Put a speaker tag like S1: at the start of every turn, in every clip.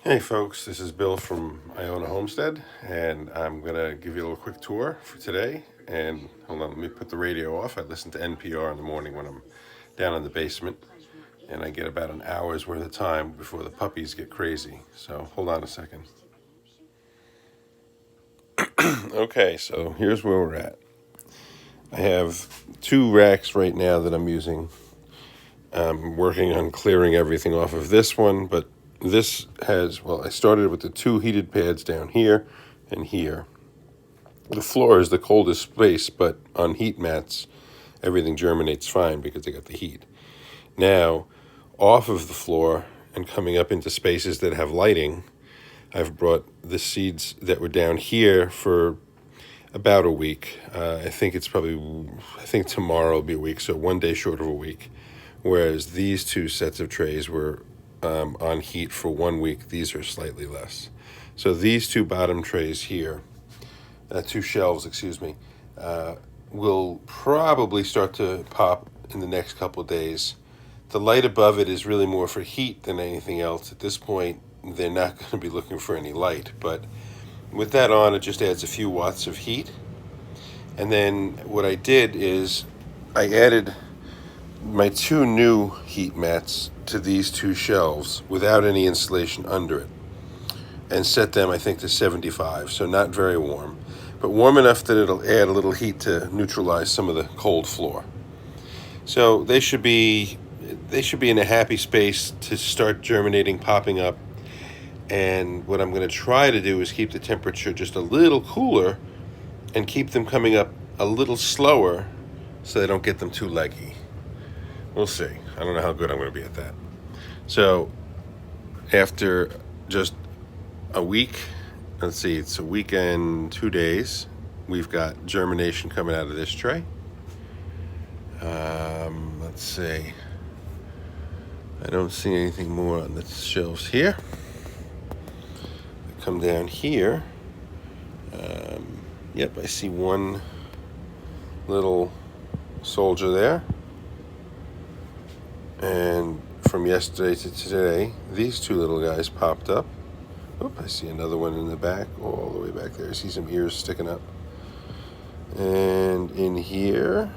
S1: Hey folks, this is Bill from Iona Homestead, and I'm going to give you a little quick tour for today. And hold on, let me put the radio off. I listen to NPR in the morning when I'm down in the basement, and I get about an hour's worth of time before the puppies get crazy. So hold on a second. Okay, so here's where we're at. I have two racks right now that I'm using. I'm working on clearing everything off of this one, but this has, well, I started with the two heated pads down here and here. The floor is the coldest space, but on heat mats, everything germinates fine because they got the heat. Now, off of the floor and coming up into spaces that have lighting, I've brought the seeds that were down here for about a week. I think tomorrow will be a week, so one day short of a week. Whereas these two sets of trays were on heat for 1 week. These are slightly less. So these two bottom trays here, two shelves, excuse me, will probably start to pop in the next couple of days. The light above it is really more for heat than anything else. At this point, they're not going to be looking for any light, but with that on, it just adds a few watts of heat. And then what I did is I added my two new heat mats to these two shelves without any insulation under it, and set them, I think, to 75, so not very warm, but warm enough that it'll add a little heat to neutralize some of the cold floor. So they should be in a happy space to start germinating, popping up. And what I'm going to try to do is keep the temperature just a little cooler and keep them coming up a little slower so they don't get them too leggy. We'll see. I don't know how good I'm going to be at that. So after just a week, let's see, it's a week and 2 days, we've got germination coming out of this tray. Let's see. I don't see anything more on the shelves here. I come down here. Yep, I see one little soldier there. And from yesterday to today, these two little guys popped up. Oop, I see another one in the back, all the way back there. I see some ears sticking up. And in here,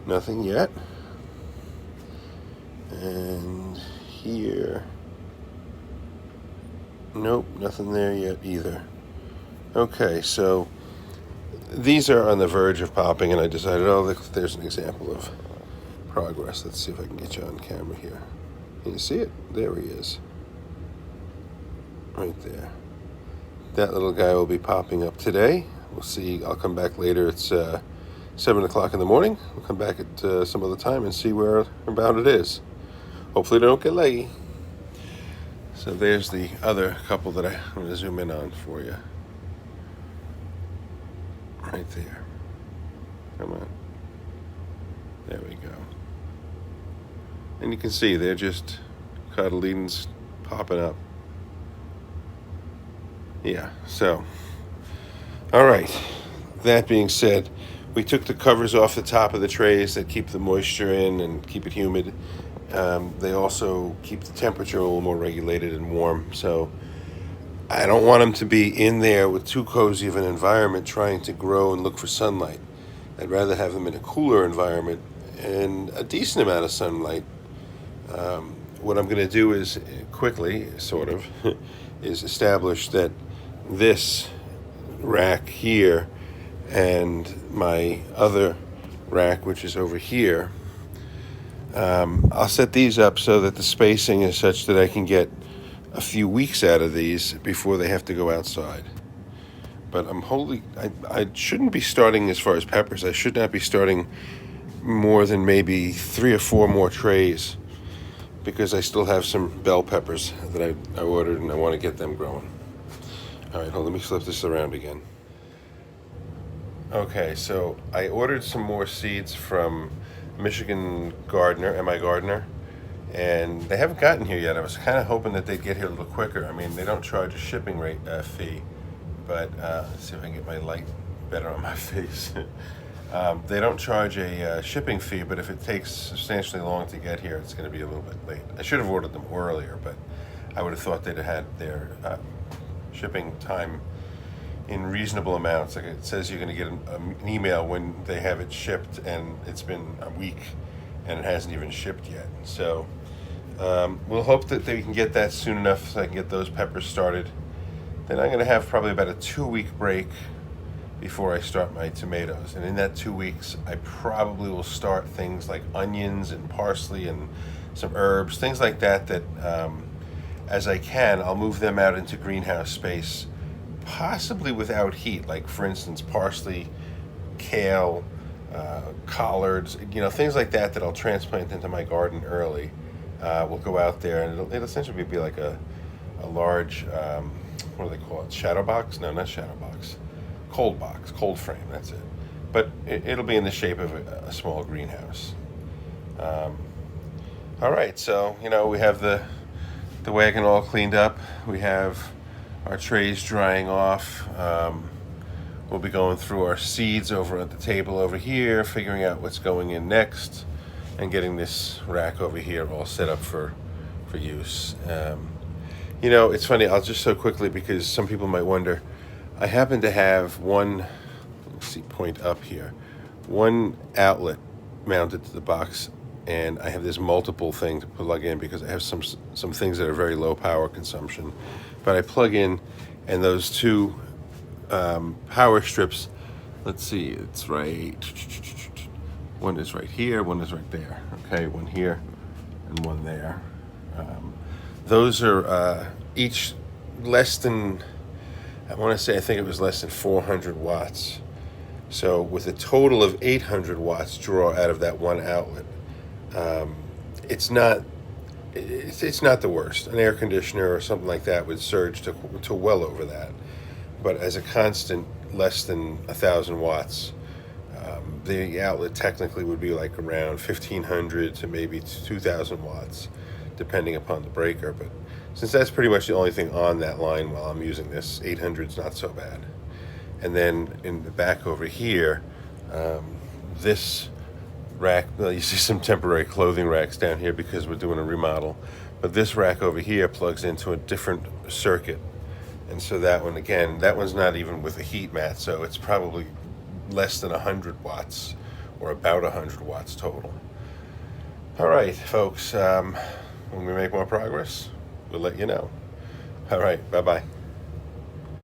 S1: nothing yet. And here, nope, nothing there yet either. Okay, so these are on the verge of popping, and I decided, oh, there's an example of progress. Let's see if I can get you on camera here. Can you see it? There he is. Right there. That little guy will be popping up today. We'll see. I'll come back later. It's 7 o'clock in the morning. We'll come back at some other time and see where about it is. Hopefully they don't get leggy. So there's the other couple that I'm going to zoom in on for you. Right there. Come on. There we go. And you can see they're just cotyledons popping up. Yeah, so, all right. That being said, we took the covers off the top of the trays that keep the moisture in and keep it humid. They also keep the temperature a little more regulated and warm. So I don't want them to be in there with too cozy of an environment trying to grow and look for sunlight. I'd rather have them in a cooler environment and a decent amount of sunlight. What I'm going to do is quickly, sort of, is establish that this rack here and my other rack, which is over here, I'll set these up so that the spacing is such that I can get a few weeks out of these before they have to go outside. But I shouldn't be starting as far as peppers. I should not be starting more than maybe 3 or 4 more trays, because I still have some bell peppers that I ordered and I want to get them growing. All right, let me flip this around again. Okay, so I ordered some more seeds from Michigan Gardener, M.I. Gardener, and they haven't gotten here yet. I was kind of hoping that they'd get here a little quicker. I mean, they don't charge a shipping rate fee, but let's see if I can get my light better on my face. They don't charge a shipping fee, but if it takes substantially long to get here, it's going to be a little bit late. I should have ordered them earlier, but I would have thought they'd have had their shipping time in reasonable amounts. Like it says, you're going to get an email when they have it shipped, and it's been a week and it hasn't even shipped yet. So we'll hope that they can get that soon enough so I can get those peppers started. Then I'm going to have probably about a 2-week break before I start my tomatoes. And in that 2 weeks, I probably will start things like onions and parsley and some herbs, things like that, as I can, I'll move them out into greenhouse space, possibly without heat. Like, for instance, parsley, kale, collards, things like that I'll transplant into my garden early. We'll go out there, and it'll essentially be like a large, what do they call it? Shadow box? No, not shadow box. Cold box, cold frame, that's it. But it'll be in the shape of a small greenhouse. All right, so, we have the wagon all cleaned up. We have our trays drying off. We'll be going through our seeds over at the table over here, figuring out what's going in next, and getting this rack over here all set up for use. It's funny, I'll just so quickly, because some people might wonder, I happen to have one, let's see, point up here, one outlet mounted to the box, and I have this multiple thing to plug in because I have some things that are very low power consumption. But I plug in, and those two power strips, let's see, it's right, one is right here, one is right there. Okay, one here and one there. Those are each less than, I think it was less than 400 watts. So with a total of 800 watts draw out of that one outlet, it's not the worst. An air conditioner or something like that would surge to well over that. But as a constant, less than 1,000 watts, the outlet technically would be like around 1,500 to maybe 2,000 watts, depending upon the breaker. But since that's pretty much the only thing on that line while I'm using this, 800 is not so bad. And then in the back over here, this rack, well, you see some temporary clothing racks down here because we're doing a remodel. But this rack over here plugs into a different circuit. And so that one, again, that one's not even with a heat mat, so it's probably less than 100 watts, or about 100 watts total. All right, folks, when we make more progress, we'll let you know. All right, bye-bye.